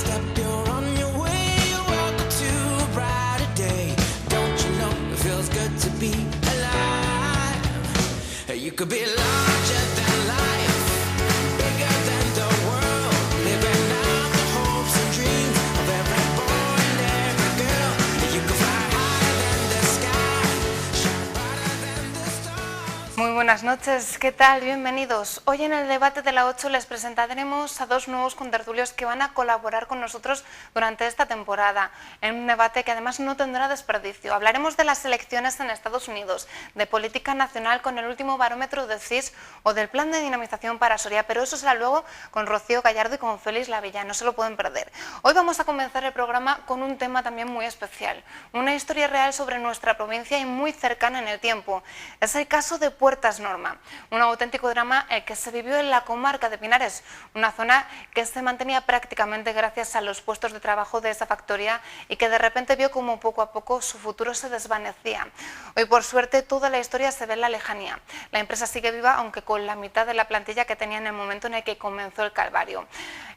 step, you're on your way. Welcome to a brighter day. Don't you know it feels good to be alive? You could be larger than life, bigger than the world, living out the hopes and dreams of every boy and every girl. You could fly higher than the sky, shine brighter than the stars. Muy buenas noches, ¿qué tal? Bienvenidos. Hoy en el debate de la 8 les presentaremos a dos nuevos contertulios que van a colaborar con nosotros durante esta temporada, en un debate que además no tendrá desperdicio. Hablaremos de las elecciones en Estados Unidos, de política nacional con el último barómetro del CIS o del plan de dinamización para Soria, pero eso será luego con Rocío Gallardo y con Félix Lavilla, no se lo pueden perder. Hoy vamos a comenzar el programa con un tema también muy especial, una historia real sobre nuestra provincia y muy cercana en el tiempo. Es el caso de Puertas Norma, un auténtico drama que se vivió en la comarca de Pinares, una zona que se mantenía prácticamente gracias a los puestos de trabajo de esa factoría y que de repente vio como poco a poco su futuro se desvanecía. Hoy por suerte toda la historia se ve en la lejanía. La empresa sigue viva aunque con la mitad de la plantilla que tenía en el momento en el que comenzó el calvario.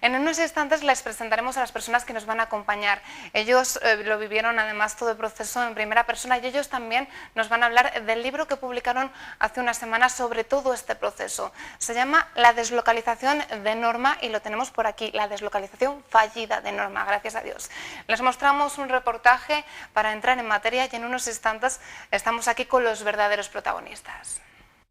En unos instantes les presentaremos a las personas que nos van a acompañar. Ellos lo vivieron además todo el proceso en primera persona y ellos también nos van a hablar del libro que publicaron hace unas semanas sobre todo este proceso. Se llama La deslocalización de Norma y lo tenemos por aquí, la deslocalización fallida de Norma, gracias a Dios. Les mostramos un reportaje para entrar en materia y en unos instantes estamos aquí con los verdaderos protagonistas.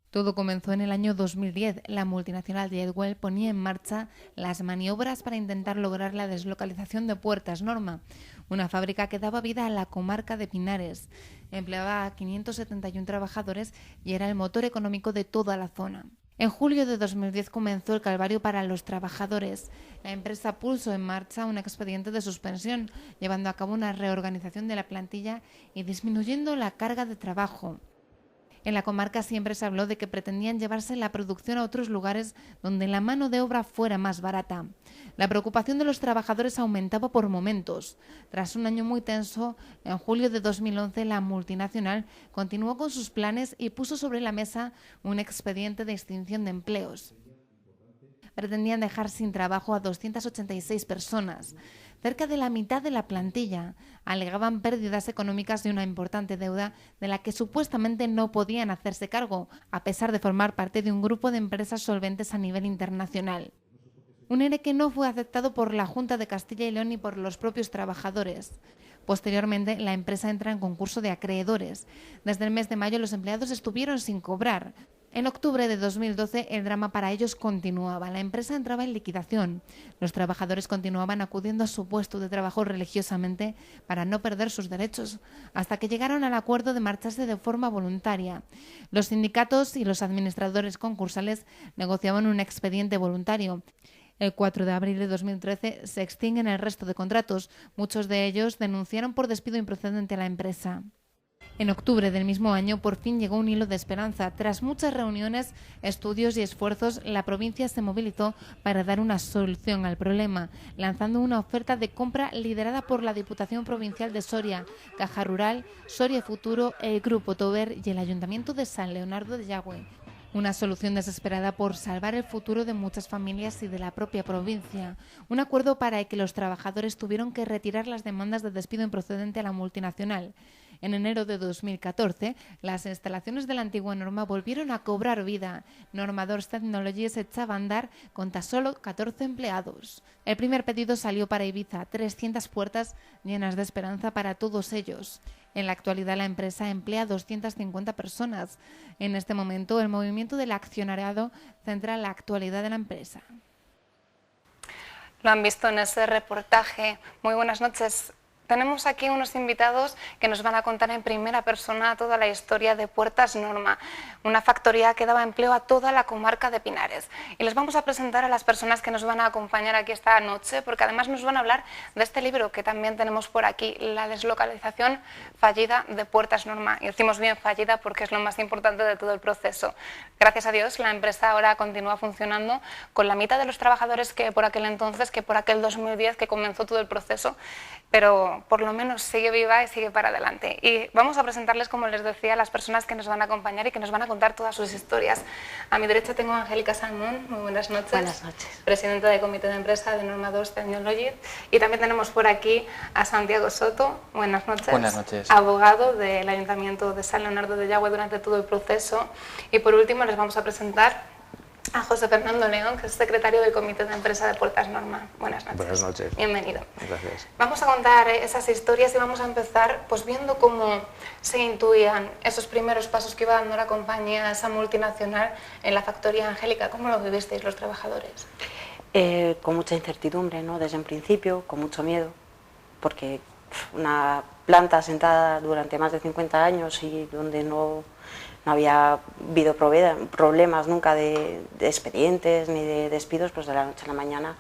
Todo comenzó en el año 2010. La multinacional Jetwell ponía en marcha las maniobras para intentar lograr la deslocalización de Puertas Norma, una fábrica que daba vida a la comarca de Pinares. Empleaba a 571 trabajadores y era el motor económico de toda la zona. En julio de 2010 comenzó el calvario para los trabajadores. La empresa puso en marcha un expediente de suspensión, llevando a cabo una reorganización de la plantilla y disminuyendo la carga de trabajo. En la comarca siempre se habló de que pretendían llevarse la producción a otros lugares donde la mano de obra fuera más barata. La preocupación de los trabajadores aumentaba por momentos. Tras un año muy tenso, en julio de 2011 la multinacional continuó con sus planes y puso sobre la mesa un expediente de extinción de empleos. Pretendían dejar sin trabajo a 286 personas. Cerca de la mitad de la plantilla alegaban pérdidas económicas y una importante deuda de la que supuestamente no podían hacerse cargo, a pesar de formar parte de un grupo de empresas solventes a nivel internacional. Un ERE que no fue aceptado por la Junta de Castilla y León ni por los propios trabajadores. Posteriormente, la empresa entra en concurso de acreedores. Desde el mes de mayo los empleados estuvieron sin cobrar. En octubre de 2012 el drama para ellos continuaba. La empresa entraba en liquidación. Los trabajadores continuaban acudiendo a su puesto de trabajo religiosamente para no perder sus derechos, hasta que llegaron al acuerdo de marcharse de forma voluntaria. Los sindicatos y los administradores concursales negociaban un expediente voluntario. El 4 de abril de 2013 se extinguen el resto de contratos. Muchos de ellos denunciaron por despido improcedente a la empresa. En octubre del mismo año por fin llegó un hilo de esperanza. Tras muchas reuniones, estudios y esfuerzos, la provincia se movilizó para dar una solución al problema, lanzando una oferta de compra liderada por la Diputación Provincial de Soria, Caja Rural, Soria Futuro, el Grupo Tover y el Ayuntamiento de San Leonardo de Yagüe. Una solución desesperada por salvar el futuro de muchas familias y de la propia provincia. Un acuerdo para el que los trabajadores tuvieron que retirar las demandas de despido improcedente a la multinacional. En enero de 2014, las instalaciones de la antigua Norma volvieron a cobrar vida. Normadors Technologies echaba a andar con tan solo 14 empleados. El primer pedido salió para Ibiza, 300 puertas llenas de esperanza para todos ellos. En la actualidad la empresa emplea 250 personas. En este momento el movimiento del accionariado centra la actualidad de la empresa. Lo han visto en ese reportaje. Muy buenas noches. Tenemos aquí unos invitados que nos van a contar en primera persona toda la historia de Puertas Norma, una factoría que daba empleo a toda la comarca de Pinares. Y les vamos a presentar a las personas que nos van a acompañar aquí esta noche, porque además nos van a hablar de este libro que también tenemos por aquí, La deslocalización fallida de Puertas Norma. Y decimos bien fallida porque es lo más importante de todo el proceso. Gracias a Dios, la empresa ahora continúa funcionando con la mitad de los trabajadores que por aquel entonces, que por aquel 2010 que comenzó todo el proceso, pero pero por lo menos sigue viva y sigue para adelante. Y vamos a presentarles, como les decía, a las personas que nos van a acompañar y que nos van a contar todas sus historias. A mi derecha tengo a Angélica Salmón, muy buenas noches. Buenas noches. Presidenta de Comité de Empresa de Norma 2 Technology. Y también tenemos por aquí a Santiago Soto, buenas noches. Buenas noches. Abogado del Ayuntamiento de San Leonardo de Yagüe durante todo el proceso. Y por último les vamos a presentar a José Fernando León, que es secretario del Comité de Empresa de Puertas Norma. Buenas noches. Buenas noches. Bienvenido. Gracias. Vamos a contar esas historias y vamos a empezar pues viendo cómo se intuían esos primeros pasos que iba dando la compañía, esa multinacional, en la factoría Angélica. ¿Cómo lo vivisteis los trabajadores? Con mucha incertidumbre, ¿no? Desde el principio, con mucho miedo, porque una planta asentada durante más de 50 años y donde no había habido problemas nunca de expedientes ni de despidos, pues de la noche a la mañana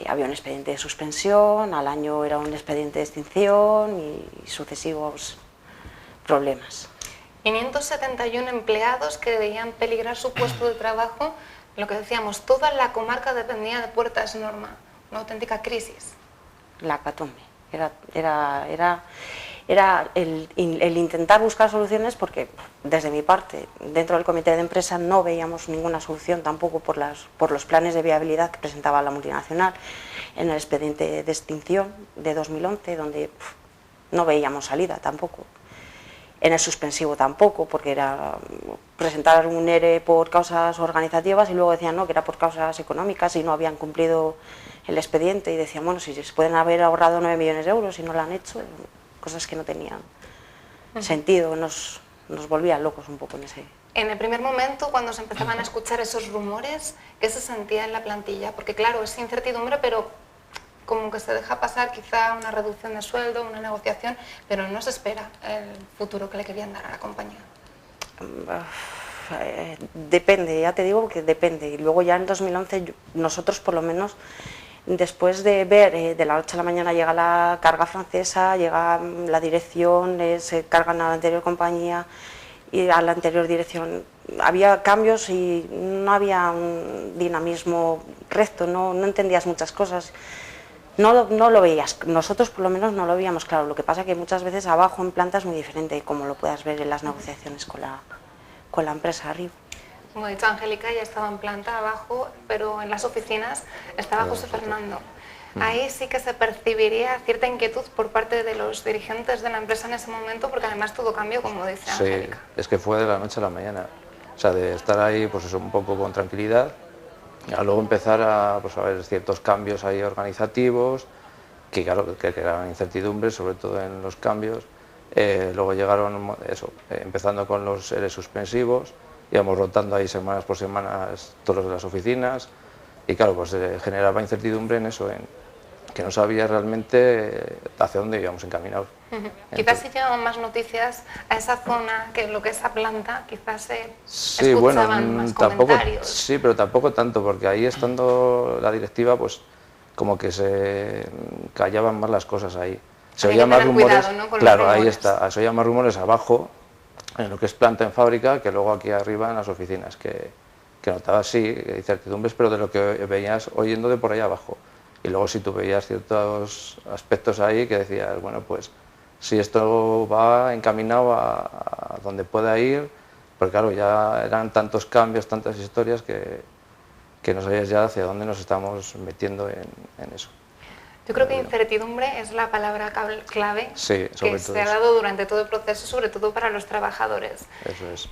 había un expediente de suspensión, al año era un expediente de extinción y sucesivos problemas. 571 empleados que veían peligrar su puesto de trabajo. Lo que decíamos, toda la comarca dependía de Puertas Norma, una auténtica crisis. La hecatombe. Era el intentar buscar soluciones, porque desde mi parte, dentro del comité de empresa, no veíamos ninguna solución tampoco por los planes de viabilidad que presentaba la multinacional en el expediente de extinción de 2011, donde no veíamos salida tampoco. En el suspensivo tampoco, porque era presentar un ERE por causas organizativas y luego decían no, que era por causas económicas y no habían cumplido el expediente, y decían, bueno, si se pueden haber ahorrado 9 millones de euros y no lo han hecho, cosas que no tenían sentido, nos volvían locos un poco en ese... En el primer momento, cuando se empezaban a escuchar esos rumores, ¿qué se sentía en la plantilla? Porque claro, es incertidumbre, pero como que se deja pasar quizá una reducción de sueldo, una negociación, pero no se espera el futuro que le querían dar a la compañía. Depende, ya te digo que depende. Y luego ya en 2011 nosotros por lo menos, después de ver de la noche a la mañana llega la carga francesa, llega la dirección, se cargan a la anterior compañía y a la anterior dirección, había cambios y no había un dinamismo recto, no entendías muchas cosas. No lo veías, nosotros por lo menos no lo veíamos claro. Lo que pasa que muchas veces abajo en planta es muy diferente, como lo puedas ver en las negociaciones con la empresa arriba. Como ha dicho Angélica, ya estaba en planta abajo, pero en las oficinas estaba José Fernando. Ahí sí que se percibiría cierta inquietud por parte de los dirigentes de la empresa en ese momento, porque además todo cambió, como dice Angélica. Sí, es que fue de la noche a la mañana. O sea, de estar ahí pues eso, un poco con tranquilidad, a luego empezar a ver ciertos cambios ahí organizativos, que claro, que creaban incertidumbre, sobre todo en los cambios. Luego llegaron, empezando con los ERE suspensivos, íbamos rotando ahí semanas por semanas todos los de las oficinas, y claro, pues generaba incertidumbre en eso, en que no sabía realmente hacia dónde íbamos encaminados. Quizás si llegaban más noticias a esa zona que lo que es esa planta, quizás se sí, escuchaban más comentarios. Sí, pero tampoco tanto, porque ahí estando la directiva, pues como que se callaban más las cosas ahí. Se oían más rumores, cuidado, ¿no? Claro, ahí está, se oían más rumores abajo, en lo que es planta en fábrica, que luego aquí arriba en las oficinas, que notabas, sí, incertidumbres, pero de lo que veías oyendo de por ahí abajo. Y luego si tú veías ciertos aspectos ahí que decías, bueno, pues si esto va encaminado a donde pueda ir, porque claro, ya eran tantos cambios, tantas historias que no sabías ya hacia dónde nos estamos metiendo en eso. Yo creo que incertidumbre es la palabra clave sí, que se ha dado durante todo el proceso, sobre todo para los trabajadores. Eso es.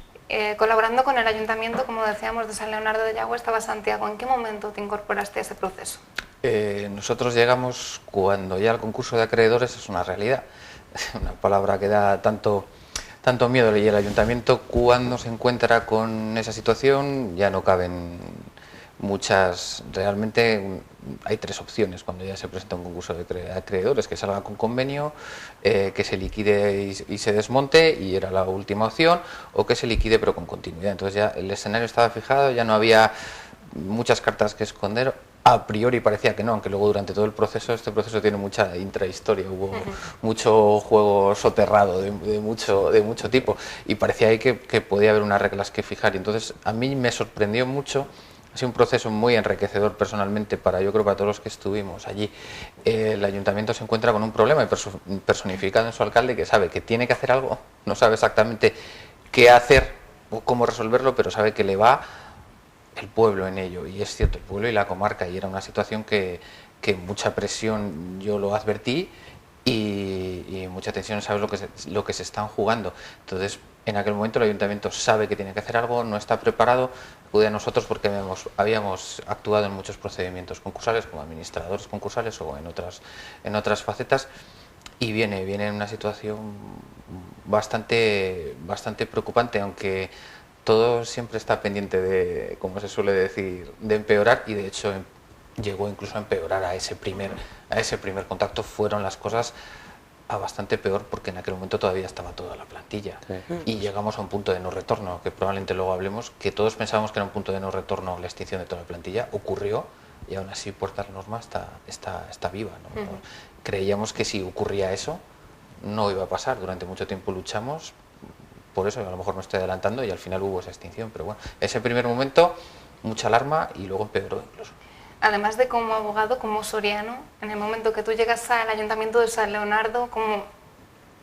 Colaborando con el Ayuntamiento, como decíamos, de San Leonardo de Yagüe, estaba Santiago. ¿En qué momento te incorporaste a ese proceso? Nosotros llegamos cuando ya el concurso de acreedores es una realidad, una palabra que da tanto miedo, y el Ayuntamiento, cuando se encuentra con esa situación, ya no caben muchas. Realmente hay tres opciones cuando ya se presenta un concurso de acreedores: que salga con convenio, que se liquide y se desmonte, y era la última opción, o que se liquide pero con continuidad. Entonces ya el escenario estaba fijado, ya no había muchas cartas que esconder. A priori parecía que no, aunque luego durante todo el proceso, este proceso tiene mucha intrahistoria, hubo mucho juego soterrado de mucho tipo, y parecía ahí que podía haber unas reglas que fijar. Y entonces a mí me sorprendió mucho Ha sido un proceso muy enriquecedor personalmente yo creo, para todos los que estuvimos allí. El ayuntamiento se encuentra con un problema personificado en su alcalde, que sabe que tiene que hacer algo, no sabe exactamente qué hacer o cómo resolverlo, pero sabe que le va el pueblo en ello. Y es cierto, el pueblo y la comarca, y era una situación que mucha presión yo lo advertí, y mucha tensión, sabes lo que se están jugando. Entonces, en aquel momento el ayuntamiento sabe que tiene que hacer algo, no está preparado, acude a nosotros porque habíamos actuado en muchos procedimientos concursales, como administradores concursales o en otras facetas, y viene en una situación bastante preocupante, aunque todo siempre está pendiente de, como se suele decir, de empeorar, y de hecho llegó incluso a empeorar a ese primer contacto. Fueron las cosas a bastante peor, porque en aquel momento todavía estaba toda la plantilla, y llegamos a un punto de no retorno, que probablemente luego hablemos, que todos pensábamos que era un punto de no retorno la extinción de toda la plantilla. Ocurrió, y aún así Puertas Norma está viva, ¿no? Creíamos que si ocurría eso no iba a pasar. Durante mucho tiempo luchamos por eso, a lo mejor me estoy adelantando, y al final hubo esa extinción, pero bueno, ese primer momento mucha alarma, y luego empeoró incluso. Además de como abogado, como soriano, en el momento que tú llegas al Ayuntamiento de San Leonardo, como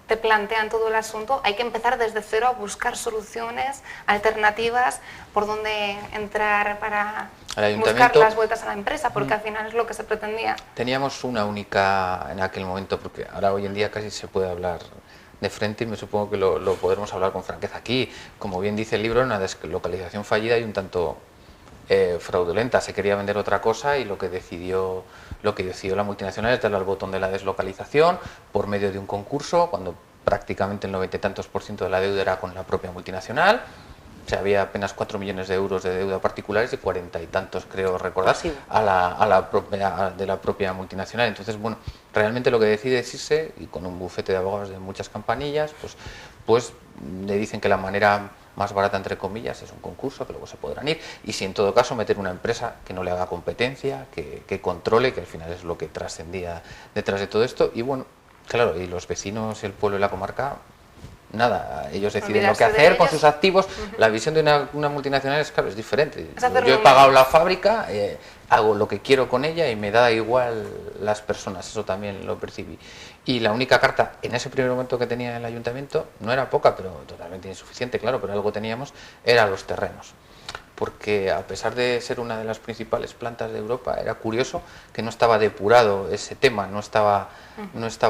te plantean todo el asunto, hay que empezar desde cero a buscar soluciones, alternativas, por dónde entrar para buscar las vueltas a la empresa, porque al final es lo que se pretendía. Teníamos una única en aquel momento, porque ahora hoy en día casi se puede hablar de frente, y me supongo que lo podremos hablar con franqueza aquí. Como bien dice el libro, una deslocalización fallida y un tanto fraudulenta. Se quería vender otra cosa, y lo que decidió la multinacional es darle al botón de la deslocalización por medio de un concurso, cuando prácticamente el 90 y tantos % de la deuda era con la propia multinacional. O sea, había apenas 4 millones de euros de deuda particulares y 40 y tantos, creo recordar, de la propia multinacional. Entonces, bueno, realmente lo que decide es irse, y con un bufete de abogados de muchas campanillas, pues le dicen que la manera más barata, entre comillas, es un concurso, que luego se podrán ir, y si en todo caso meter una empresa que no le haga competencia, que controle, que al final es lo que trascendía detrás de todo esto. Y bueno, claro, y los vecinos, el pueblo y la comarca, nada, ellos deciden lo que hacer con sus activos. La visión de una multinacional es, claro, es diferente. Yo he pagado la fábrica, hago lo que quiero con ella y me da igual las personas, eso también lo percibí. Y la única carta en ese primer momento que tenía el ayuntamiento, no era poca, pero totalmente insuficiente, claro, pero algo teníamos, eran los terrenos. Porque a pesar de ser una de las principales plantas de Europa, era curioso que no estaba depurado ese tema, no estaba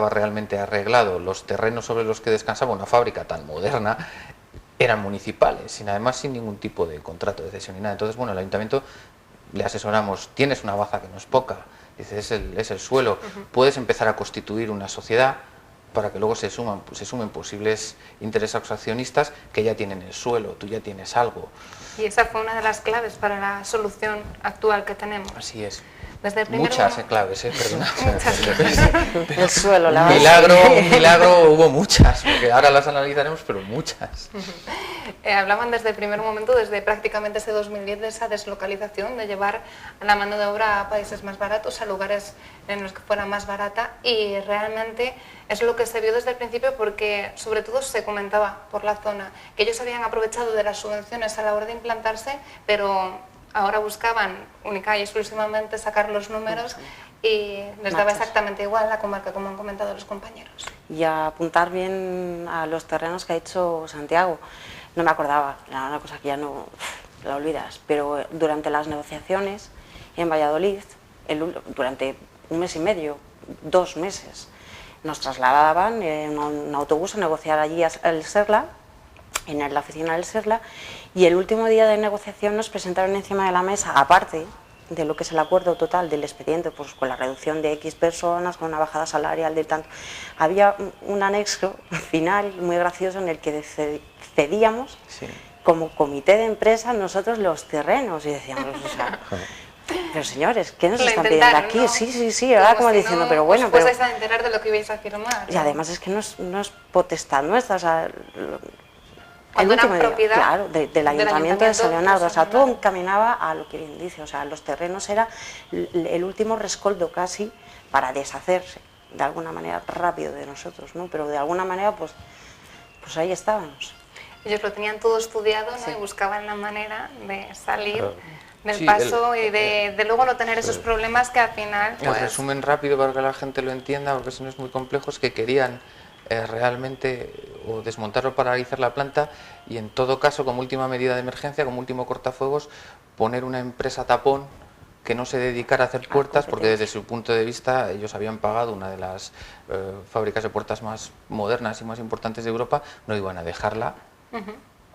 realmente arreglado. Los terrenos sobre los que descansaba una fábrica tan moderna eran municipales, y además sin ningún tipo de contrato de cesión ni nada. Entonces, bueno, el ayuntamiento le asesoramos: tienes una baza que no es poca, dice, es el suelo, puedes empezar a constituir una sociedad para que luego se sumen posibles interesados accionistas que ya tienen el suelo, tú ya tienes algo. Y esa fue una de las claves para la solución actual que tenemos. Así es. Desde el muchas claves, perdona. El suelo, la base. Milagro hubo muchas, porque ahora las analizaremos, pero muchas. Hablaban desde el primer momento, desde prácticamente ese 2010, de esa deslocalización, de llevar la mano de obra a países más baratos, a lugares en los que fuera más barata, y realmente es lo que se vio desde el principio, porque sobre todo se comentaba por la zona que ellos habían aprovechado de las subvenciones a la hora de implantarse, pero ahora buscaban única y exclusivamente sacar los números, y les daba exactamente igual la comarca, como han comentado los compañeros. Y a apuntar bien a los terrenos que ha hecho Santiago. No me acordaba, era una cosa que ya no la olvidas, pero durante las negociaciones en Valladolid, durante 1 mes y medio, 2 meses, nos trasladaban en un autobús a negociar allí el Serla, en la oficina del Serla, y el último día de negociación nos presentaron encima de la mesa, aparte de lo que es el acuerdo total del expediente, pues con la reducción de X personas, con una bajada salarial de tanto, había un anexo final muy gracioso en el que cedíamos, sí, como comité de empresa, nosotros los terrenos, y decíamos, o sea, pero señores, ¿qué nos están pidiendo aquí? ¿No? Sí, ahora como diciendo, pero bueno, pero... Pues a enterar de lo que ibais a firmar, ¿no? Y además es que no es potestad nuestra, o sea... Cuando era propiedad, claro, del Ayuntamiento de San Leonardo, o sea, todo encaminaba a lo que bien dice, o sea, los terrenos era el último rescoldo casi para deshacerse, de alguna manera, rápido de nosotros, ¿no? Pero de alguna manera, pues ahí estábamos. Ellos lo tenían todo estudiado, ¿no? Sí. Y buscaban la manera de salir del Sí, paso y de luego no tener esos problemas que al final... El resumen rápido para que la gente lo entienda, porque si no es muy complejo, es que querían realmente o desmontar o paralizar la planta y en todo caso, como última medida de emergencia, como último cortafuegos, poner una empresa tapón que no se dedicara a hacer puertas, porque desde su punto de vista ellos habían pagado una de las fábricas de puertas más modernas y más importantes de Europa, no iban a dejarla,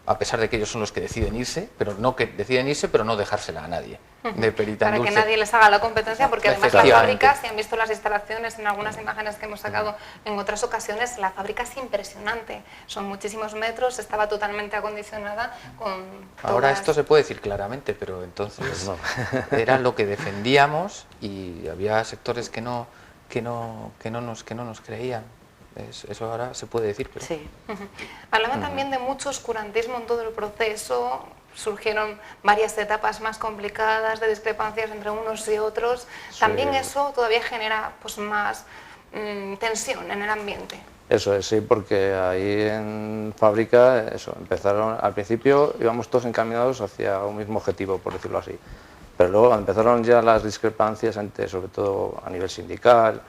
a pesar de que ellos son los que deciden irse, pero no que deciden irse, pero no dejársela a nadie. De Perita Para Dulce. que nadie les haga la competencia, porque además la Efectivamente. fábrica, si han visto las instalaciones en algunas imágenes que hemos sacado en otras ocasiones, la fábrica es impresionante. Son muchísimos metros, estaba totalmente acondicionada con Ahora todas- esto se puede decir claramente, pero entonces era lo que defendíamos y había sectores que no nos creían. Eso ahora se puede decir, pero Sí. Hablaba también de mucho oscurantismo en todo el proceso, surgieron varias etapas más complicadas, de discrepancias entre unos y otros. También eso todavía genera pues más tensión en el ambiente. Eso es, sí, porque ahí en fábrica, eso, empezaron, al principio íbamos todos encaminados hacia un mismo objetivo, por decirlo así, pero luego empezaron ya las discrepancias, sobre todo a nivel sindical.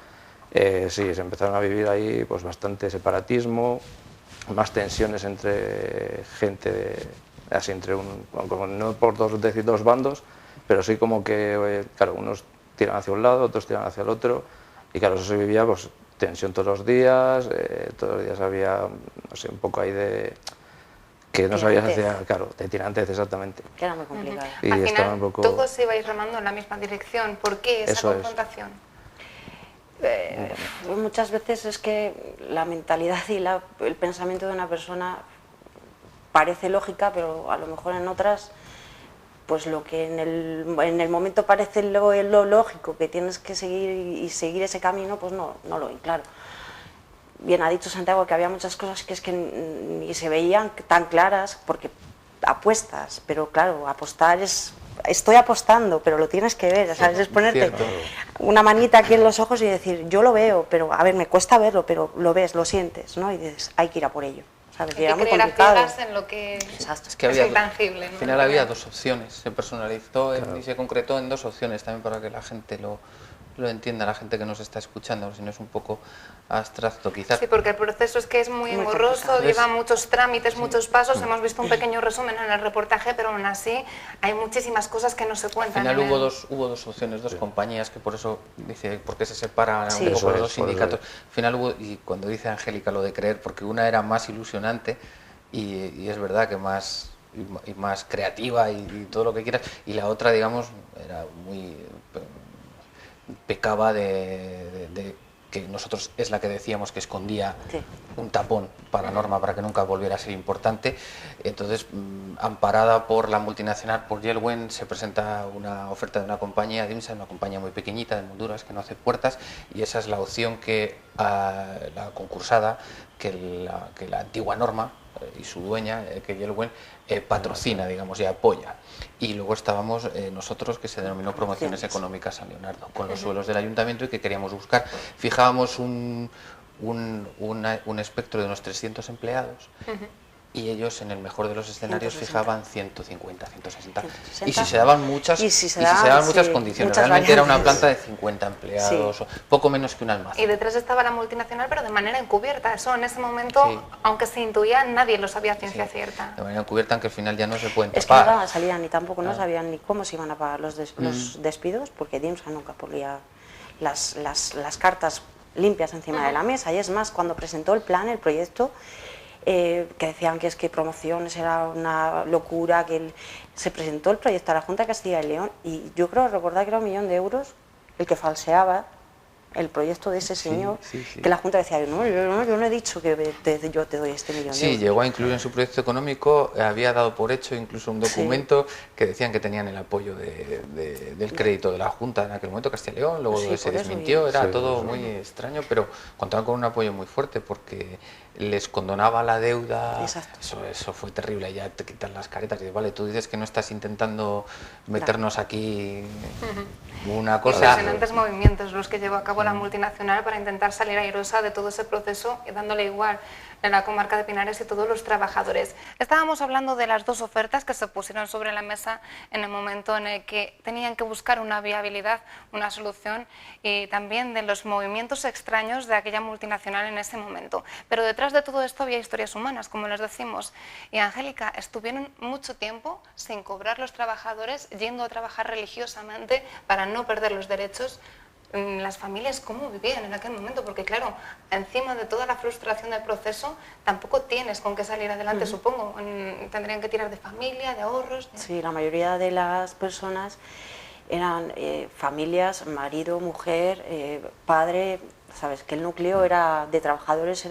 Sí, se empezaron a vivir ahí pues bastante separatismo, más tensiones entre gente, así entre no por decir dos bandos, pero sí como que, claro, unos tiran hacia un lado, otros tiran hacia el otro, y claro, eso se vivía pues tensión todos los días había, no sé, un poco ahí de que no sabías hacia, claro, de tirantes exactamente. Que era muy complicado. Y Al estaba final un poco... todos ibais remando en la misma dirección. ¿Por qué esa Eso es. confrontación? Muchas veces es que la mentalidad y el pensamiento de una persona parece lógica, pero a lo mejor en otras, pues lo que en el momento parece lo lógico, que tienes que seguir y seguir ese camino, pues no lo ven claro. Bien ha dicho Santiago que había muchas cosas que es que ni se veían tan claras, porque apuestas, pero claro, apostar es... Estoy apostando, pero lo tienes que ver, ¿sabes? Es ponerte Cierto. una manita aquí en los ojos y decir, yo lo veo, pero a ver, me cuesta verlo, pero lo ves, lo sientes, ¿no? Y dices, hay que ir a por ello, ¿sabes? Y Hay era que muy creer a complicado. ciegas en lo que Exacto. es que había, intangible, ¿no? al final había dos opciones, se personalizó y se concretó en dos opciones también para que la gente lo entienda, la gente que nos está escuchando, si no es un poco abstracto quizás. Sí, porque el proceso es que es muy Muy engorroso, complicado. lleva muchos trámites, muchos pasos. Hemos visto un pequeño resumen en el reportaje, pero aún así hay muchísimas cosas que no se Al cuentan. final en hubo el- dos opciones, dos compañías, que por eso dice, porque se separan Sí. un poco Eso los es, dos por eso sindicatos. Al final hubo, y cuando dice Angélica lo de creer, porque una era más ilusionante y es verdad que más y más creativa y todo lo que quieras, y la otra, digamos, era muy pecaba de que nosotros es la que decíamos que escondía Sí. un tapón para Norma para que nunca volviera a ser importante. Entonces, amparada por la multinacional, por Yelwen, se presenta una oferta de una compañía, DIMSA, una compañía muy pequeñita de Honduras que no hace puertas, y esa es la opción que la concursada, que la antigua Norma y su dueña, que Yelwen, patrocina, digamos, y apoya. Y luego estábamos nosotros, que se denominó Promociones Económicas San Leonardo, con los suelos del ayuntamiento, y que queríamos buscar. Fijábamos un espectro de unos 300 empleados, y ellos, en el mejor de los escenarios, 160. fijaban 150, 160. 160. Y si se daban muchas, Y y si si se se daban, daban muchas sí, condiciones. muchas Realmente era una variantes. planta de 50 empleados, Sí. o poco menos que un almacén. Y detrás estaba la multinacional, pero de manera encubierta. Eso en ese momento, Sí. aunque se intuía, nadie lo sabía a ciencia Sí, cierta. de manera encubierta, que al final ya no se pueden Es que no tapar. daban salida ni tampoco, no sabían ni cómo se iban a pagar los despidos, porque DIMSA nunca ponía las cartas limpias encima de la mesa. Y es más, cuando presentó el plan, el proyecto, que decían que es que promociones era una locura, que se presentó el proyecto a la Junta de Castilla y León, y yo creo recordar que era 1 millón de euros el que falseaba el proyecto de ese señor, sí, sí. que la Junta decía, no, yo no he dicho que yo te doy este 1 millón de Sí, euros. llegó a incluir en su proyecto económico, había dado por hecho incluso un documento que decían que tenían el apoyo del crédito de la Junta en aquel momento, Castilla y León, luego Sí, se por eso, desmintió, era sí, todo sí. muy extraño, pero contaban con un apoyo muy fuerte porque les condonaba la deuda. Exacto. Eso fue terrible, ya te quitan las caretas y dices, vale, tú dices que no estás intentando meternos aquí una cosa. Impresionantes movimientos los que llevó a cabo con la multinacional para intentar salir airosa de todo ese proceso y dándole igual en la comarca de Pinares y todos los trabajadores. Estábamos hablando de las dos ofertas que se pusieron sobre la mesa en el momento en el que tenían que buscar una viabilidad, una solución, y también de los movimientos extraños de aquella multinacional en ese momento. Pero detrás de todo esto había historias humanas, como les decimos. Y Angélica, estuvieron mucho tiempo sin cobrar los trabajadores, yendo a trabajar religiosamente para no perder los derechos. Las familias, ¿cómo vivían en aquel momento? Porque claro, encima de toda la frustración del proceso, tampoco tienes con qué salir adelante, supongo. Tendrían que tirar de familia, de ahorros. Sí, la mayoría de las personas eran familias, marido, mujer, padre. Sabes que el núcleo era de trabajadores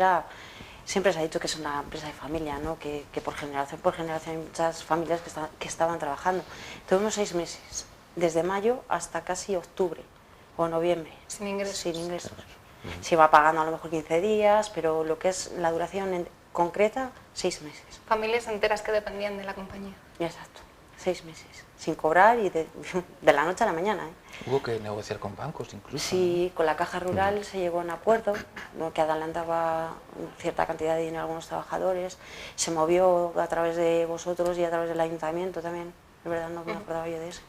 siempre se ha dicho que es una empresa de familia, ¿no? Que por generación hay muchas familias que estaban trabajando. Tuvimos 6 meses, desde mayo hasta casi octubre o noviembre. Sin ingresos. Sin ingresos. Se iba pagando a lo mejor 15 días, pero lo que es la duración concreta, 6 meses. Familias enteras que dependían de la compañía. Exacto, 6 meses, sin cobrar y de la noche a la mañana. Hubo que negociar con bancos incluso. Sí, con la Caja Rural se llegó a un acuerdo, ¿no? Que adelantaba cierta cantidad de dinero a algunos trabajadores. Se movió a través de vosotros y a través del ayuntamiento también. De verdad no me acordaba yo de eso.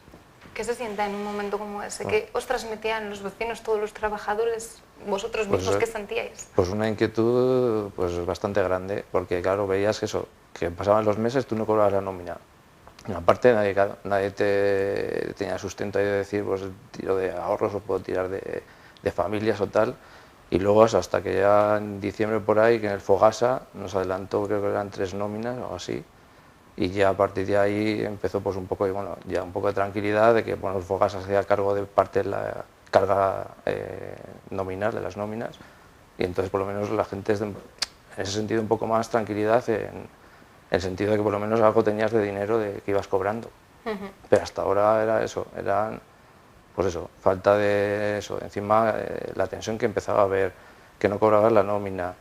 ¿Qué se siente en un momento como ese? ¿Qué os transmitían los vecinos, todos los trabajadores, vosotros mismos, qué sentíais? Pues una inquietud pues bastante grande, porque claro, veías que pasaban los meses, tú no cobrabas la nómina. Y aparte nadie te tenía sustento ahí de decir, pues tiro de ahorros o puedo tirar de familias o tal. Y luego hasta que ya en diciembre por ahí, que en el Fogasa nos adelantó, creo que eran 3 nóminas o así. Y ya a partir de ahí empezó pues un poco, bueno, ya un poco de tranquilidad de que bueno, el Fogasa se hacía cargo de parte de la carga nominal, de las nóminas, y entonces por lo menos la gente en ese sentido un poco más tranquilidad en el sentido de que por lo menos algo tenías de dinero que ibas cobrando. Pero hasta ahora era eso, pues eso, falta de eso, encima la tensión que empezaba a haber, que no cobrabas la nómina.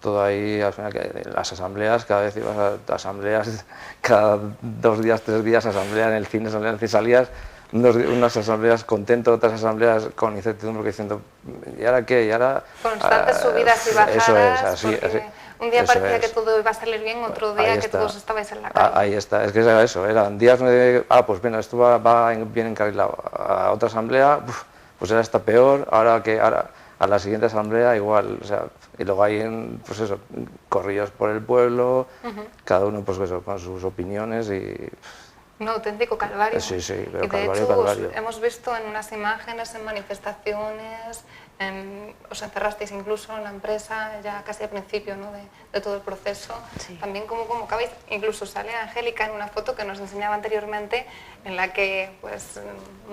Todo ahí, al final, las asambleas, cada vez ibas a asambleas, cada 2 días, 3 días, asamblea en el cine, salías unas asambleas contento, otras asambleas con incertidumbre, diciendo, ¿y ahora qué? ¿Y ahora? Constantes subidas y bajadas, eso es, así. Un día parecía que todo iba a salir bien, otro día que todos estabais en la calle. Ahí está, es que era eso, eran días de, pues bien, esto va bien encarrilado, a otra asamblea, pues ahora está peor, ahora a la siguiente asamblea igual, o sea, y luego hay pues eso, corrillos por el pueblo, cada uno pues eso, con sus opiniones y... Un auténtico calvario. Sí, pero y de calvario, hecho, calvario. hemos visto en unas imágenes, en manifestaciones, os encerrasteis incluso en la empresa ya casi al principio, ¿no? de todo el proceso. Sí. También como acabáis, incluso sale Angélica en una foto que nos enseñaba anteriormente en la que pues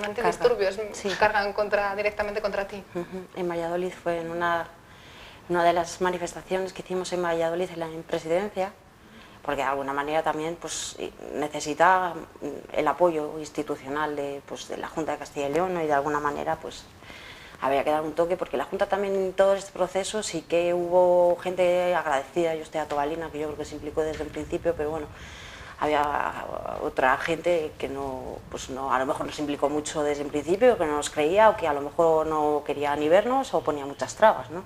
antidisturbios cargan directamente contra ti. En Valladolid fue en una de las manifestaciones que hicimos en Valladolid en Presidencia, porque de alguna manera también pues, necesita el apoyo institucional de la Junta de Castilla y León, ¿no? Y de alguna manera pues había que dar un toque, porque la Junta también en todo este proceso sí que hubo gente agradecida. Yo estoy a Tobalina, que yo creo que se implicó desde el principio, pero bueno, había otra gente que a lo mejor no se implicó mucho desde el principio, que no nos creía o que a lo mejor no quería ni vernos o ponía muchas trabas, ¿no?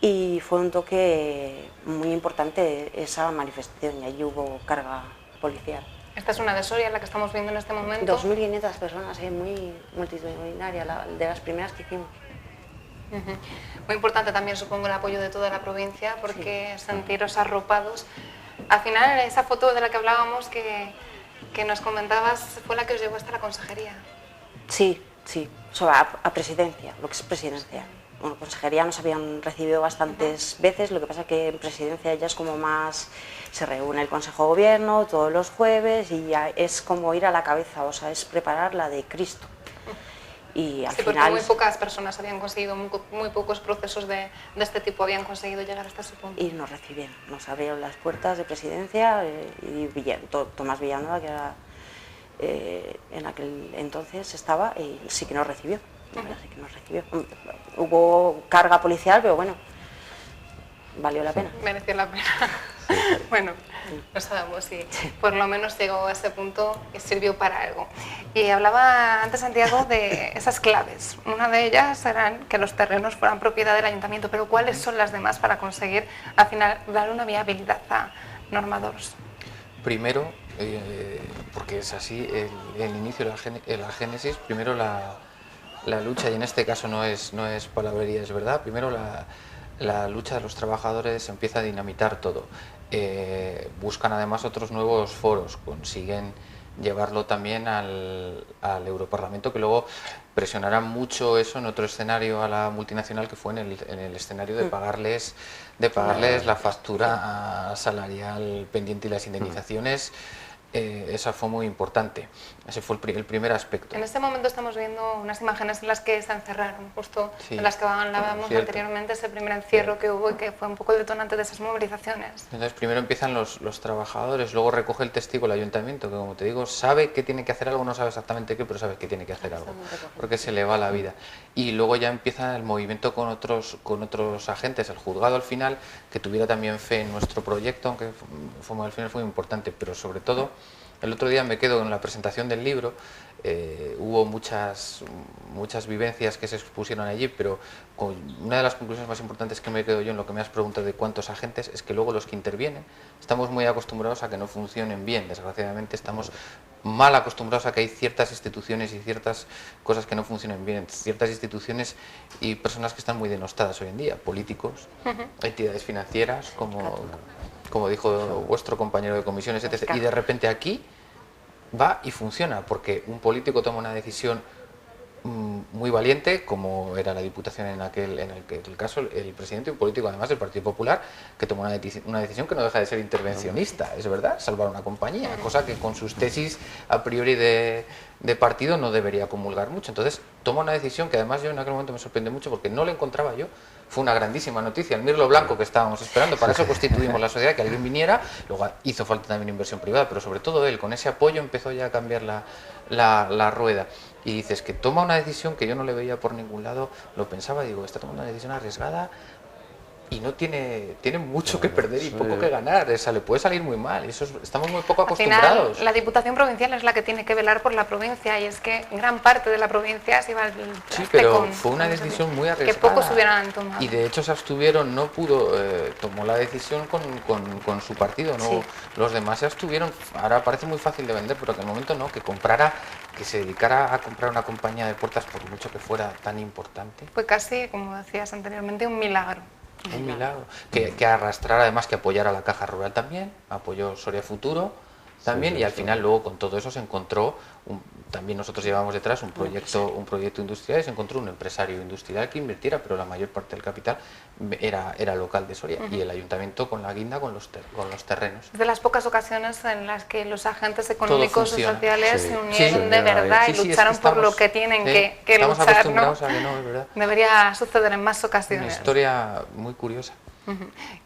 Y fue un toque muy importante esa manifestación y allí hubo carga policial. Esta es una de Soria, la que estamos viendo en este momento. 2.500 personas, muy multitudinaria, de las primeras que hicimos. Muy importante también, supongo, el apoyo de toda la provincia, porque sentiros arropados. Al final, esa foto de la que hablábamos, que nos comentabas, fue la que os llevó hasta la consejería. Sí, a presidencia, lo que es presidencia. Bueno, consejería nos habían recibido bastantes veces, lo que pasa que en presidencia ya es como más, se reúne el Consejo de Gobierno todos los jueves y ya es como ir a la cabeza, o sea, es preparar la de Cristo. Y al final, porque muy pocas personas habían conseguido, muy pocos procesos de este tipo habían conseguido llegar hasta ese punto. Y nos recibieron, nos abrieron las puertas de presidencia y Tomás Villanueva, que era en aquel entonces estaba, y sí que nos recibió. Sí que nos recibió. Hubo carga policial, pero bueno, valió la pena. Mereció la pena. Bueno, no sabemos si por lo menos llegó a ese punto y sirvió para algo. Y hablaba antes Santiago de esas claves. Una de ellas eran que los terrenos fueran propiedad del ayuntamiento, pero ¿cuáles son las demás para conseguir al final dar una viabilidad a Norma 2? Primero, porque es así, el inicio de la génesis, primero la lucha, y en este caso no es palabrería, es verdad, primero la lucha de los trabajadores empieza a dinamitar todo. Buscan además otros nuevos foros, consiguen llevarlo también al Europarlamento, que luego presionará mucho eso en otro escenario a la multinacional, que fue en el escenario de pagarles la factura salarial pendiente y las indemnizaciones. Esa fue muy importante. Ese fue el primer aspecto. En este momento estamos viendo unas imágenes en las que se encerraron, justo Sí, en las que hablábamos anteriormente, ese primer encierro que hubo y que fue un poco el detonante de esas movilizaciones. Entonces primero empiezan los trabajadores, luego recoge el testigo el ayuntamiento, que como te digo, sabe que tiene que hacer algo, no sabe exactamente qué, pero sabe que tiene que hacer algo, porque se le va la vida. Y luego ya empieza el movimiento con otros agentes, el juzgado al final, que tuviera también fe en nuestro proyecto, aunque al final fue muy importante, pero sobre todo, el otro día me quedo en la presentación del libro, hubo muchas vivencias que se expusieron allí, pero una de las conclusiones más importantes que me quedo yo en lo que me has preguntado de cuántos agentes es que luego los que intervienen estamos muy acostumbrados a que no funcionen bien. Desgraciadamente estamos mal acostumbrados a que hay ciertas instituciones y ciertas cosas que no funcionen bien, ciertas instituciones y personas que están muy denostadas hoy en día, políticos, entidades financieras, como dijo vuestro compañero de comisiones, etc. Y de repente aquí va y funciona, porque un político toma una decisión muy valiente, como era la Diputación en el caso, el presidente, un político además del Partido Popular, que tomó una decisión que no deja de ser intervencionista, es verdad, salvar una compañía, cosa que con sus tesis a priori de partido no debería comulgar mucho. Entonces toma una decisión que además yo en aquel momento me sorprende mucho porque no la encontraba yo. Fue una grandísima noticia, el mirlo blanco que estábamos esperando, para eso constituimos la sociedad, que alguien viniera, luego hizo falta también inversión privada, pero sobre todo él, con ese apoyo empezó ya a cambiar la rueda. Y dices que toma una decisión que yo no le veía por ningún lado, lo pensaba, digo, está tomando una decisión arriesgada y no tiene mucho que perder y poco que ganar, o sea, le puede salir muy mal, estamos muy poco acostumbrados. Al final, la Diputación Provincial es la que tiene que velar por la provincia y es que gran parte de la provincia se iba al traste. Sí, pero fue una decisión muy arriesgada. Que pocos hubieran tomado. Y de hecho se abstuvieron, no pudo, tomó la decisión con su partido, no, Sí. Los demás se abstuvieron. Ahora parece muy fácil de vender, pero que en el momento no, que se dedicara a comprar una compañía de puertas por mucho que fuera tan importante. Fue casi, como decías anteriormente, un milagro. Un milagro. Que arrastrara, además, que apoyara a la Caja Rural también, apoyó Soria Futuro también, y al final luego con todo eso se encontró, también nosotros llevamos detrás un proyecto industrial, y se encontró un empresario industrial que invirtiera, pero la mayor parte del capital era local de Soria, y el ayuntamiento con la guinda con los terrenos. Es de las pocas ocasiones en las que los agentes económicos y funciona. sociales Sí. se unieron Sí, de verdad sí, y sí, es que lucharon por lo estamos- que tienen sí, que estamos luchar, ¿no? acostumbrados a que no, es verdad. Debería suceder en más Una ocasiones. historia muy curiosa.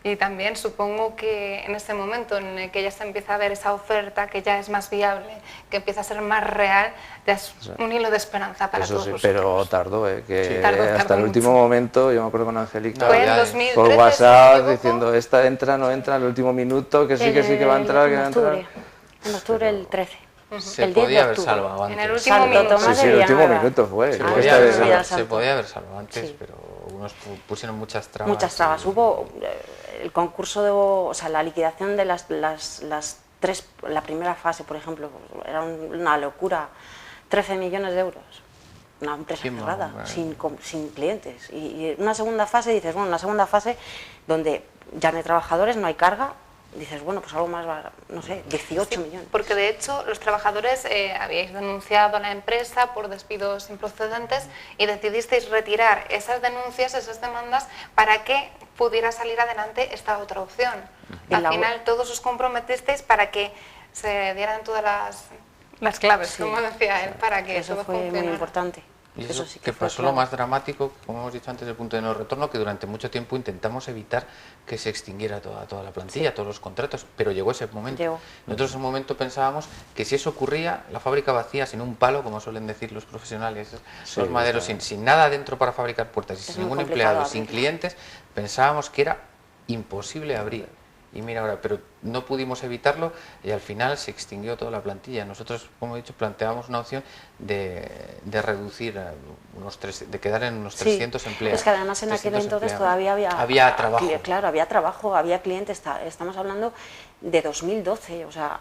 Y también supongo que en ese momento en el que ya se empieza a ver esa oferta, que ya es más viable, que empieza a ser más real, ya es un hilo de esperanza para Eso todos sí, vosotros. pero tardó, que Sí, tardó hasta el último mucho. momento, yo me acuerdo con Angélica, Fue en ya, 2013, por si no WhatsApp me equivoco. diciendo, esta entra, no entra, en el último minuto, que sí, que va a entrar, que va a entrar. En octubre el 13. Se El 10 de podía haber octubre. salvado antes. En el último Santo minuto. Tomás Sí, de el último Villanueva. minuto fue. Se Esta podía, de- haber Día salvado, Santo. se podía haber salvado antes, Sí. pero unos pusieron muchas trabas. Muchas trabas. y- Hubo el concurso o sea, la liquidación de las tres, la primera fase, por ejemplo, era una locura, 13 millones de euros. Una empresa Sí, cerrada, bueno. sin clientes. Y una segunda fase, dices, bueno, una segunda fase donde ya no hay trabajadores, no hay carga, dices, bueno, pues algo más, no sé, 18 millones. Porque de hecho los trabajadores habíais denunciado a la empresa por despidos improcedentes y decidisteis retirar esas denuncias, esas demandas, para que pudiera salir adelante esta otra opción. Y Al la- final todos os comprometisteis para que se dieran todas las claves, Sí. como decía él, para que Eso todo fue muy funcionara. importante. Y Eso eso sí que fue pasó lo clave. más dramático, como hemos dicho antes, del punto de no retorno, que durante mucho tiempo intentamos evitar que se extinguiera toda la plantilla, todos los contratos, pero llegó ese momento. Llegó. Nosotros en un momento pensábamos que si eso ocurría, la fábrica vacía, sin un palo, como suelen decir los profesionales, Sí, los maderos, claro. sin nada dentro para fabricar puertas y Es sin muy ningún complicado empleado, sin abrirlo. clientes, pensábamos que era imposible abrir. y mira ahora, pero no pudimos evitarlo y al final se extinguió toda la plantilla. Nosotros, como he dicho, planteábamos una opción de reducir de quedar en unos 300 empleados. Es que además en aquel entonces todavía había trabajo. Claro, había trabajo, había clientes, estamos hablando de 2012, o sea,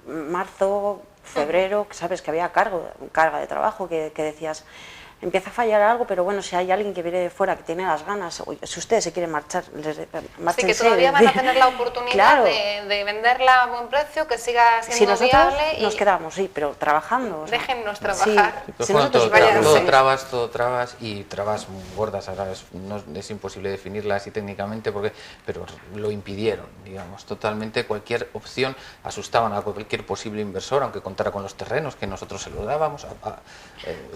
marzo, febrero, sabes que había carga de trabajo, que decías, empieza a fallar algo, pero bueno, si hay alguien que viene de fuera, que tiene las ganas, o si ustedes se quieren marchar, márchense. Sí, que todavía van a tener la oportunidad Claro. de venderla a buen precio, que siga Si siendo nosotros viable. nos quedamos, sí, pero trabajando. O sea, déjennos sí. trabajar. Pues Si bueno, nosotros todo trabas y trabas gordas. Ahora es imposible definirlas así técnicamente, pero lo impidieron, digamos, totalmente. Cualquier opción asustaban a cualquier posible inversor, aunque contara con los terrenos que nosotros se los dábamos.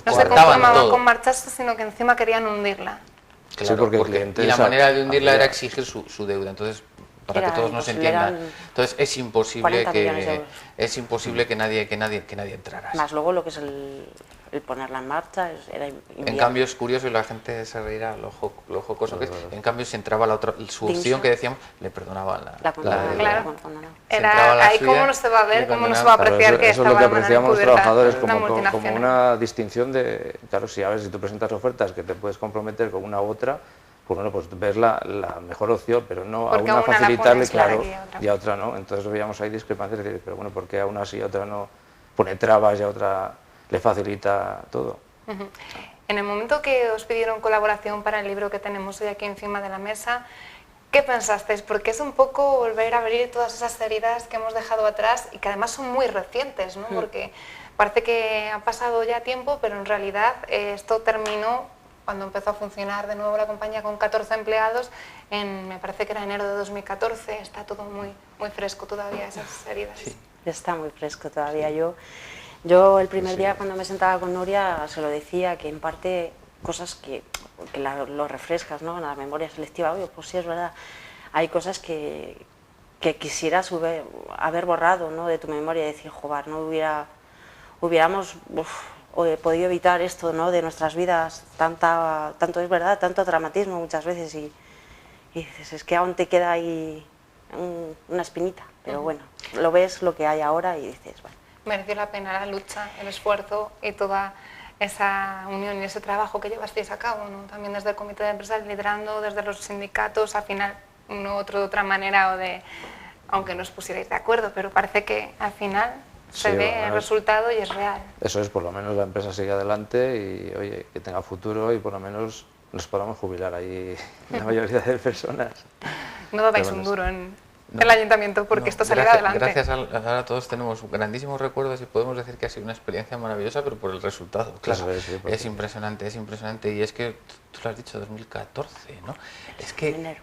No se conformaban con marcharse, sino que encima querían hundirla. Claro, sí, porque y la manera de hundirla era exigir su deuda. Entonces, para que todos nos entiendan, entonces es imposible que nadie entrara. Más luego lo que es el ponerla en marcha era en cambio es curioso y la gente se reirá lo jocoso que es. En cambio si entraba su opción que decíamos, le perdonaban la claro. no. Era ahí cómo no se va a ver, cómo no se va a apreciar. Claro, eso es lo que apreciamos los trabajadores como una una distinción de, claro, si a ver, si tú presentas ofertas que te puedes comprometer con una u otra, pues bueno, pues ver la mejor opción, pero no porque a una facilitarle, claro, y a otra no. Entonces veíamos ahí discrepancias, pero bueno, ¿por qué a una sí y a otra no pone trabas y a otra le facilita todo? En el momento que os pidieron colaboración para el libro que tenemos hoy aquí encima de la mesa, ¿qué pensasteis? Porque es un poco volver a abrir todas esas heridas que hemos dejado atrás y que además son muy recientes, ¿no? Porque parece que ha pasado ya tiempo, pero en realidad esto terminó cuando empezó a funcionar de nuevo la compañía con 14 empleados, me parece que era enero de 2014, está todo muy, muy fresco todavía, esas heridas. Sí, está muy fresco todavía. Yo el primer día cuando me sentaba con Nuria se lo decía, que en parte cosas que lo refrescas, ¿no? En la memoria selectiva, oye, pues sí, es verdad, hay cosas que quisieras haber borrado, ¿no? De tu memoria y decir, joder, no hubiéramos podido evitar esto, ¿no? De nuestras vidas, tanto es verdad, tanto dramatismo muchas veces y dices, es que aún te queda ahí una espinita, pero bueno, lo ves lo que hay ahora y dices, bueno. Mereció la pena la lucha, el esfuerzo y toda esa unión y ese trabajo que llevasteis a cabo, ¿no? También desde el comité de empresas liderando, desde los sindicatos, al final de otra manera aunque no os pusierais de acuerdo, pero parece que al final se ve el resultado y es real. Eso es, por lo menos la empresa sigue adelante y oye, que tenga futuro y por lo menos nos podamos jubilar ahí la mayoría de personas. No dabais un duro en el ayuntamiento porque esto saliera adelante. Gracias a todos tenemos grandísimos recuerdos y podemos decir que ha sido una experiencia maravillosa, pero por el resultado, claro, es impresionante y es que, tú lo has dicho, 2014, ¿no? Es que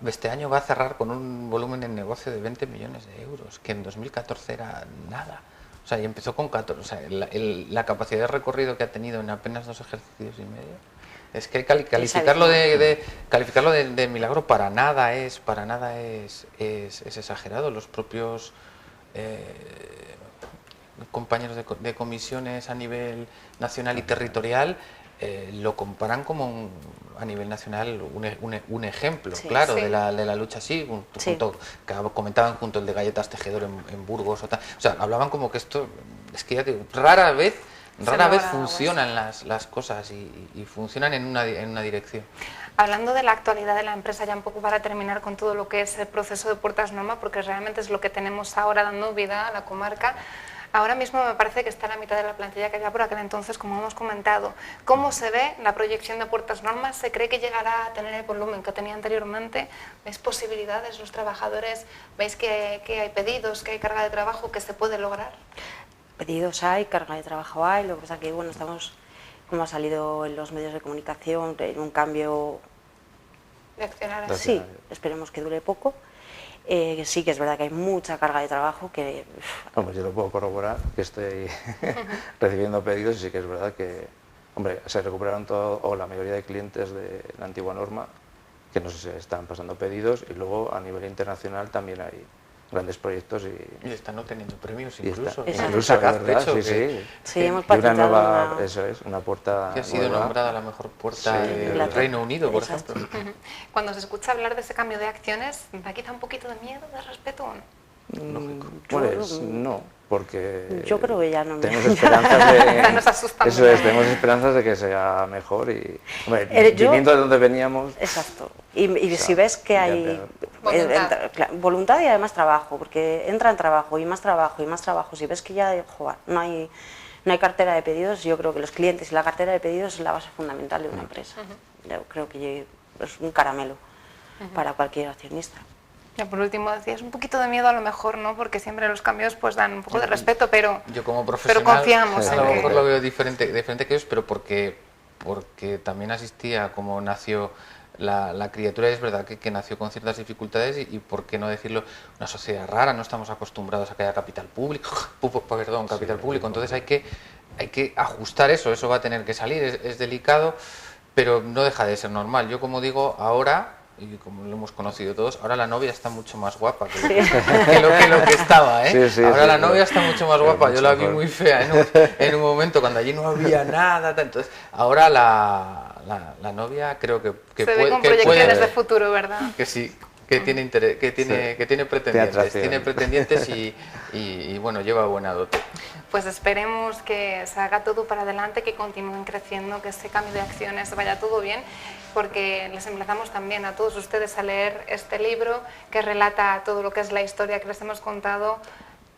este año va a cerrar con un volumen en negocio de 20 millones de euros, que en 2014 era nada. O sea, y empezó con 14, o sea, la capacidad de recorrido que ha tenido en apenas 2 ejercicios y medio. Es que calificarlo de milagro para nada es exagerado. Los propios compañeros de comisiones a nivel nacional y territorial lo comparan como a nivel nacional un ejemplo, claro, sí. de la lucha así, que comentaban junto el de Galletas Tejedor en Burgos, o sea, hablaban como que esto, es que ya digo, rara vez funcionan las cosas y funcionan en una dirección. Hablando de la actualidad de la empresa, ya un poco para terminar con todo lo que es el proceso de Puertas Norma, porque realmente es lo que tenemos ahora dando vida a la comarca. Ahora mismo me parece que está a la mitad de la plantilla que había por aquel entonces, como hemos comentado. ¿Cómo se ve la proyección de Puertas Norma? ¿Se cree que llegará a tener el volumen que tenía anteriormente? ¿Veis posibilidades los trabajadores? ¿Veis que hay pedidos, que hay carga de trabajo, que se puede lograr? Pedidos hay, carga de trabajo hay, lo que pasa que bueno, estamos, como ha salido en los medios de comunicación, en un cambio de accionarios. Sí, esperemos que dure poco. Sí que es verdad que hay mucha carga de trabajo que... Hombre, yo lo puedo corroborar, que estoy recibiendo pedidos y sí que es verdad que, hombre, se recuperaron todo, o la mayoría de clientes de la antigua norma, que nos están pasando pedidos y luego a nivel internacional también hay grandes proyectos Y están obteniendo premios y incluso. incluso, la verdad, Hecho, Sí, hemos y una patentado nueva, una... eso es, una puerta que ha sido nueva. nombrada la mejor puerta del La- Reino Unido, por Exacto. ejemplo. Cuando se escucha hablar de ese cambio de acciones, ¿da quizá un poquito de miedo, de respeto o no? Pues no, porque Yo creo que ya no me- tenemos esperanzas de... Ya nos asustan Eso de es, nada. tenemos esperanzas de que sea mejor y... Hombre, Yo- viniendo de donde veníamos... Exacto. Y O sea, si ves que ya hay Voluntad. voluntad y además trabajo, porque entra en trabajo y más trabajo y más trabajo, si ves que ya joder, no hay cartera de pedidos, yo creo que los clientes y la cartera de pedidos es la base fundamental de una empresa. Yo creo que es un caramelo para cualquier accionista. Ya por último decías un poquito de miedo a lo mejor, ¿no? Porque siempre los cambios pues dan un poco de respeto, pero Yo como profesional confiamos a en lo que- mejor lo veo diferente que ellos, pero porque también asistía a cómo nació la criatura, y es verdad que nació con ciertas dificultades y por qué no decirlo, una sociedad rara, no estamos acostumbrados a que haya capital público, capital público, entonces hay que ajustar eso va a tener que salir, es delicado, pero no deja de ser normal. Yo como digo, ahora, y como lo hemos conocido todos, ahora la novia está mucho más guapa que lo que estaba, ¿eh? Sí, sí, ahora sí, la pero- novia está mucho más pero guapa, yo mucho la vi mejor. muy fea en un momento cuando allí no había nada, entonces ahora la novia creo que se puede, ve con que proyecciones puede- de futuro, ¿verdad? que sí, que tiene interés, que tiene atracción. pretendientes y bueno, lleva buena dote. Pues esperemos que se haga todo para adelante, que continúen creciendo, que ese cambio de acciones vaya todo bien, porque les emplazamos también a todos ustedes a leer este libro que relata todo lo que es la historia que les hemos contado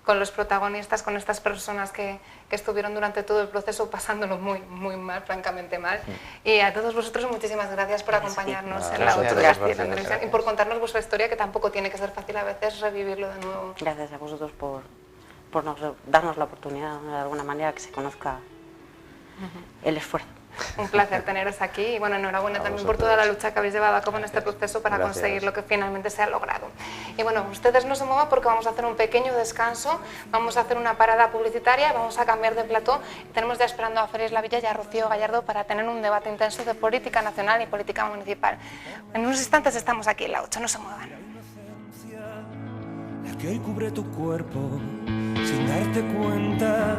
con los protagonistas, con estas personas que estuvieron durante todo el proceso pasándolo muy, muy mal, francamente mal. Y a todos vosotros muchísimas gracias por acompañarnos A en la vosotros, otra Castilla y gracias. Televisión y por contarnos vuestra historia, que tampoco tiene que ser fácil a veces revivirlo de nuevo. Gracias a vosotros por darnos la oportunidad, de alguna manera, que se conozca el esfuerzo. Un placer teneros aquí y bueno, enhorabuena A también por vosotros. toda la lucha que habéis llevado a cabo en este proceso para Gracias. conseguir lo que finalmente se ha logrado. Y bueno, ustedes no se muevan porque vamos a hacer un pequeño descanso, vamos a hacer una parada publicitaria, vamos a cambiar de plató y tenemos ya esperando a Félix Lavilla y a Rocío Gallardo para tener un debate intenso de política nacional y política municipal. En unos instantes estamos aquí en la 8, no se muevan. La que hoy cubre tu cuerpo sin darte cuenta,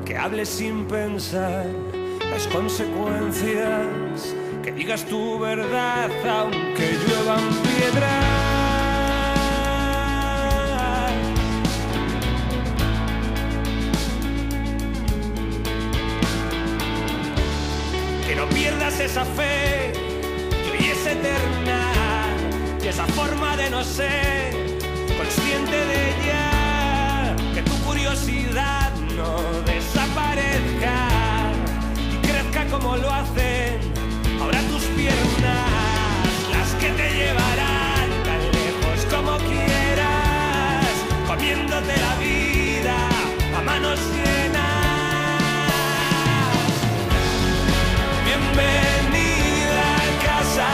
que hables sin pensar las consecuencias, que digas tu verdad aunque lluevan piedras. Que no pierdas esa fe que hoy es eterna y esa forma de no ser consciente de ella, que tu curiosidad no desaparezca y crezca como lo hacen ahora tus piernas, las que te llevarán tan lejos como quieras, comiéndote la vida a manos llenas. Bienvenida a casa,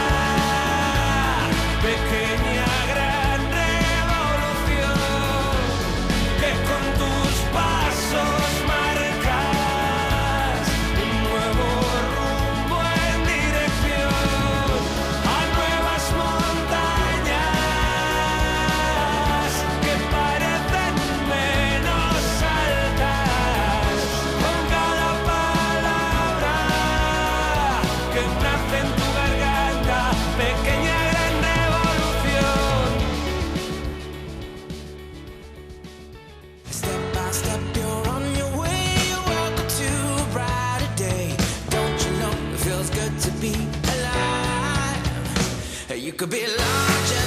pequeña gran revolución, que con tus pasos marcas un nuevo rumbo en dirección a nuevas montañas que parecen menos altas con cada palabra que nace en tu garganta, pequeña gran revolución. Step by step, you're on your way. Welcome to a brighter day. Don't you know it feels good to be alive? You could be larger